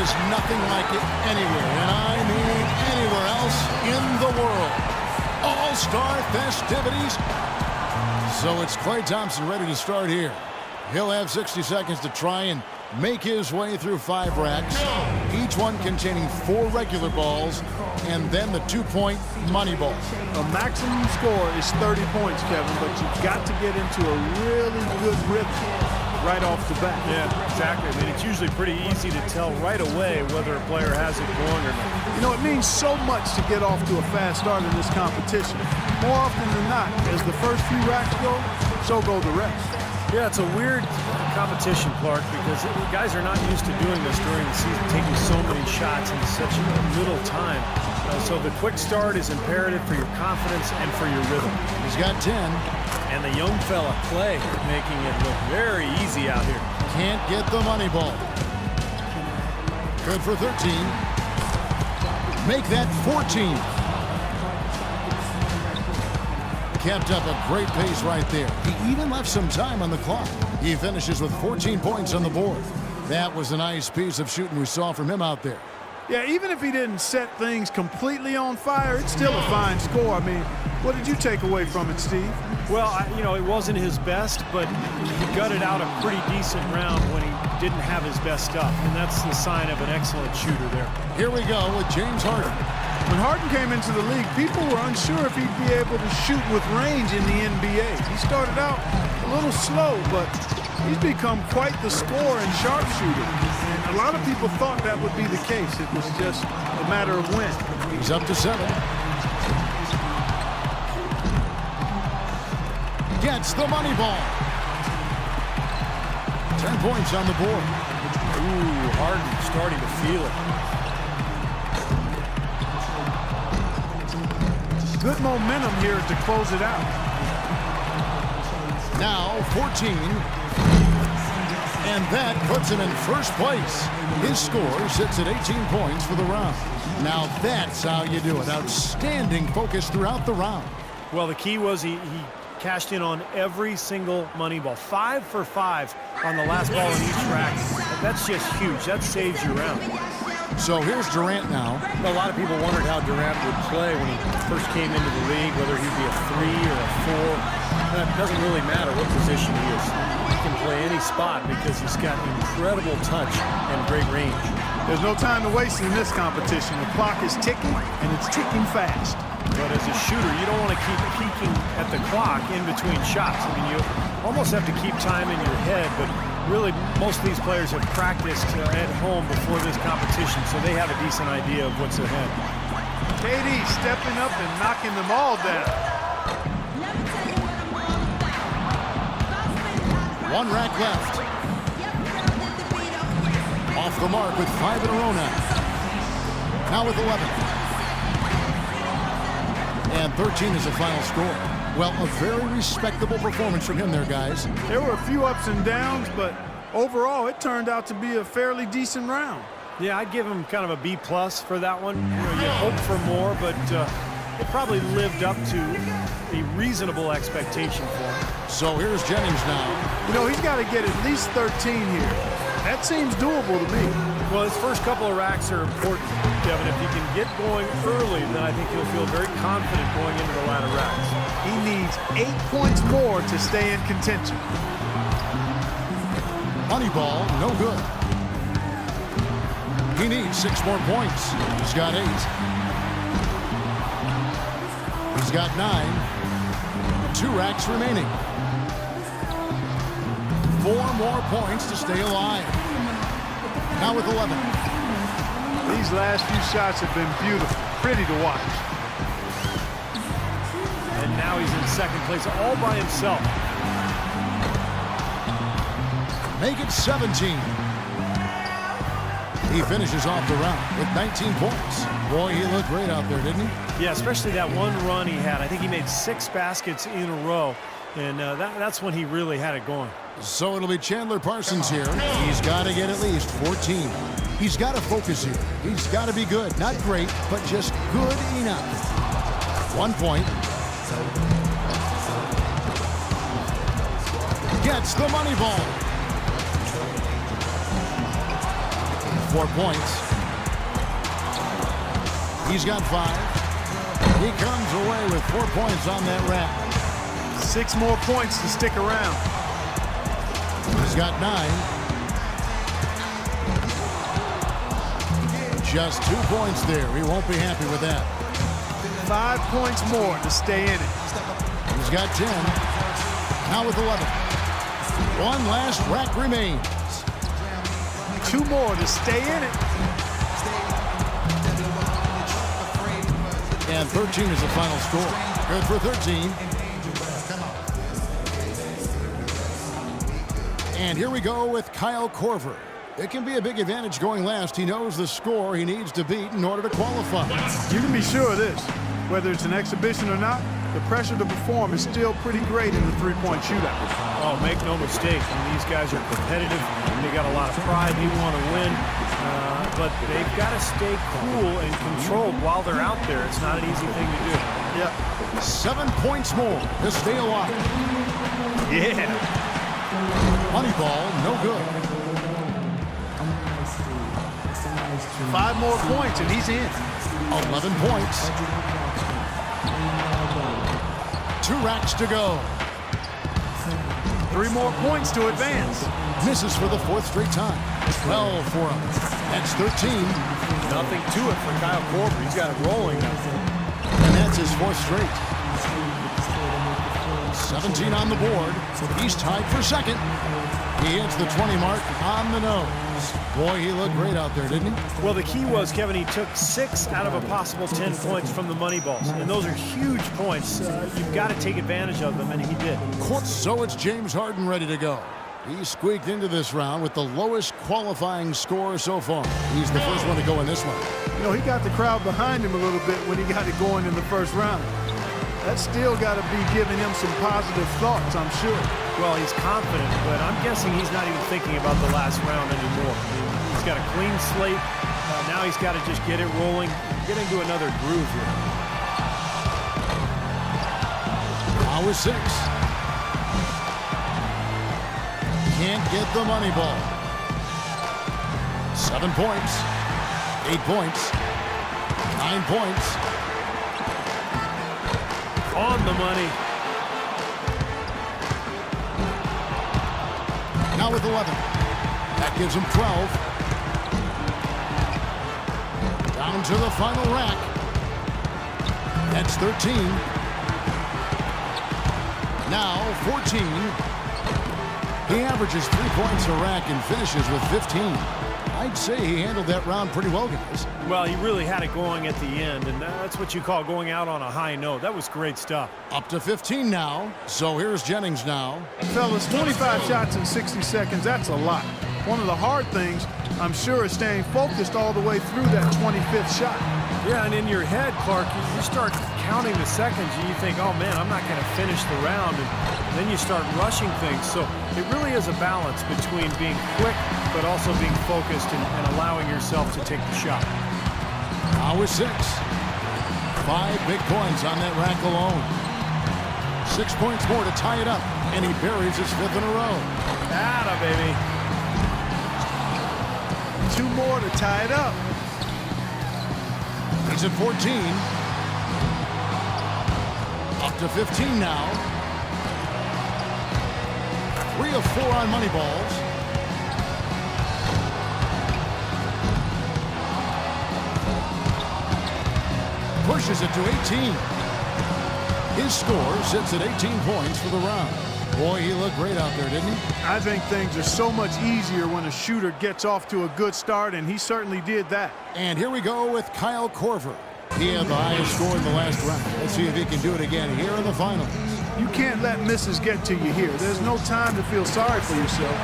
is nothing like it anywhere, and I mean anywhere else in the world. All-Star festivities. So it's Klay Thompson ready to start here. He'll have 60 seconds to try and make his way through 5 racks, each one containing 4 regular balls, and then the 2-point money ball. A maximum score is 30 points, Kevin, but you've got to get into a really good rhythm right off the bat. Yeah, exactly. I mean, it's usually pretty easy to tell right away whether a player has it going or not. You know, it means so much to get off to a fast start in this competition. More often than not, as the first few racks go, so go the rest. Yeah, it's a weird competition, Clark, because guys are not used to doing this during the season, taking so many shots in such little time. So the quick start is imperative for your confidence and for your rhythm. He's got 10. And the young fella, Klay, making it look very easy out here. Can't get the money ball. Good for 13. Make that 14. Kept up a great pace right there. He even left some time on the clock. He finishes with 14 points on the board. That was a nice piece of shooting we saw from him out there. Yeah, even if he didn't set things completely on fire, it's still a fine score. I mean, what did you take away from it, Steve? Well, you know, it wasn't his best, but he gutted out a pretty decent round when he didn't have his best stuff, and that's the sign of an excellent shooter there. Here we go with James Harden. When Harden came into the league, people were unsure if he'd be able to shoot with range in the NBA. He started out a little slow, but he's become quite the scorer and sharpshooter. And a lot of people thought that would be the case. It was just a matter of when. He's up to 7. Gets the money ball. 10 points on the board. Ooh, Harden starting to feel it. Good momentum here to close it out. Now 14. And that puts him in first place. His score sits at 18 points for the round. Now that's how you do it. Outstanding focus throughout the round. Well, the key was he cashed in on every single money ball. 5 for 5 on the last ball in each rack. That's just huge. That saves your round. So here's Durant now. A lot of people wondered how Durant would play when he first came into the league, whether he'd be a 3 or a 4. It doesn't really matter what position he is. He can play any spot because he's got incredible touch and great range. There's no time to waste in this competition. The clock is ticking, and it's ticking fast. But as a shooter, you don't want to keep peeking at the clock in between shots. I mean, you almost have to keep time in your head, but really most of these players have practiced at home before this competition, so they have a decent idea of what's ahead. KD stepping up and knocking them all down. 1 rack left. Off the mark with 5 in a row now. Now with 11. And 13 is the final score. Well, a very respectable performance from him there, guys. There were a few ups and downs, but overall, it turned out to be a fairly decent round. Yeah, I'd give him kind of a B+ for that one. You know, you hope for more, but it probably lived up to a reasonable expectation for him. So here's Jennings now. You know, he's got to get at least 13 here. That seems doable to me. Well, his first couple of racks are important, Kevin. If he can get going early, then I think he'll feel very confident going into the latter racks. He needs 8 points more to stay in contention. Money ball, no good. He needs 6 more points. He's got 8. He's got 9. 2 racks remaining. 4 more points to stay alive. Now with 11. These last few shots have been beautiful. Pretty to watch. And now he's in second place all by himself. Make it 17. He finishes off the round with 19 points. Boy, he looked great out there, didn't he? Yeah, especially that one run he had. I think he made 6 baskets in a row, and that's when he really had it going. So it'll be Chandler Parsons here. He's got to get at least 14. He's got to focus here. He's got to be good. Not great, but just good enough. 1 point. Gets the money ball. 4 points. He's got 5. He comes away with 4 points on that rack. 6 more points to stick around. He's got 9. Just 2 points there. He won't be happy with that. 5 points more to stay in it. He's got 10. Now with 11. One last rack remains. 2 more to stay in it. And 13 is the final score. Good for 13. And here we go with Kyle Korver. It can be a big advantage going last. He knows the score he needs to beat in order to qualify. You can be sure of this. Whether it's an exhibition or not, the pressure to perform is still pretty great in the three-point shootout. Oh, make no mistake. I mean, these guys are competitive. They got a lot of pride. They want to win. But they've got to stay cool and controlled while they're out there. It's not an easy thing to do. Yeah. 7 points more to stay alive. Yeah. Moneyball, no good. 5 more points and he's in. 11 points. 2 racks to go. 3 more points to advance. Misses for the 4th straight time. 12 for him. That's 13. Nothing to it for Kyle Korver. He's got it rolling now. And that's his 4th straight. 17 on the board. He's tied for second. He hits the 20 mark on the nose. Boy, he looked great out there, didn't he? Well, the key was, Kevin, he took 6 out of a possible 10 points from the money balls. And those are huge points. You've got to take advantage of them, and he did. So it's James Harden ready to go. He squeaked into this round with the lowest qualifying score so far. He's the first one to go in this one. You know, he got the crowd behind him a little bit when he got it going in the first round. That's still got to be giving him some positive thoughts, I'm sure. Well, he's confident, but I'm guessing he's not even thinking about the last round anymore. I mean, he's got a clean slate. Now he's got to just get it rolling, get into another groove here. Now with 6. Can't get the money ball. 7 points. 8 points. 9 points. On the money. Now with 11. That gives him 12. Down to the final rack. That's 13. Now 14. He averages 3 points a rack and finishes with 15. I'd say he handled that round pretty well, guys. Well, he really had it going at the end, and that's what you call going out on a high note. That was great stuff. Up to 15 now. So here's Jennings now. Fellas, 25 shots in 60 seconds, that's a lot. One of the hard things, I'm sure, is staying focused all the way through that 25th shot. Yeah, and in your head, Clark, you start counting the seconds, and you think, oh, man, I'm not going to finish the round. And then you start rushing things. So it really is a balance between being quick but also being focused and allowing yourself to take the shot. Now with 6. 5 big points on that rack alone. 6 points more to tie it up, and he buries his 5th in a row. Atta, baby. 2 more to tie it up. He's at 14. Up to 15 now. 3 of 4 on money balls. Pushes it to 18. His score sits at 18 points for the round. Boy, he looked great out there, didn't he? I think things are so much easier when a shooter gets off to a good start, and he certainly did that. And here we go with Kyle Korver. He had the highest score in the last round. Let's see if he can do it again here in the finals. You can't let misses get to you here. There's no time to feel sorry for yourself.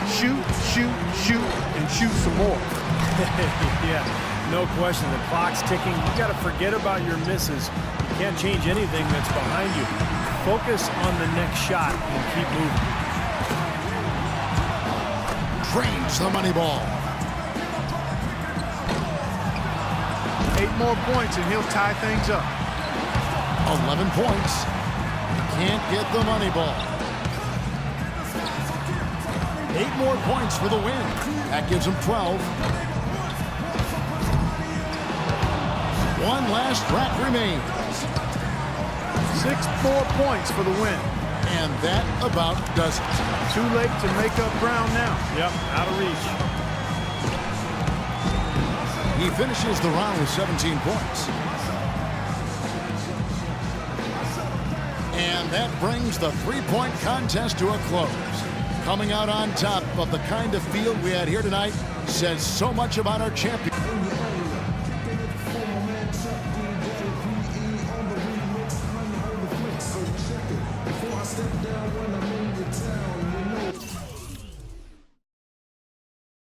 Shoot, shoot, shoot, and shoot some more. Yeah, no question. The clock's ticking. You got to forget about your misses. You can't change anything that's behind you. Focus on the next shot and keep moving. Drains the money ball. 8 more points and he'll tie things up. 11 points. Can't get the money ball. 8 more points for the win. That gives him 12. One last track remains. 6 more points for the win. And that about does it. Too late to make up ground now. Yep, out of reach. He finishes the round with 17 points. And that brings the three-point contest to a close. Coming out on top of the kind of field we had here tonight says so much about our champion.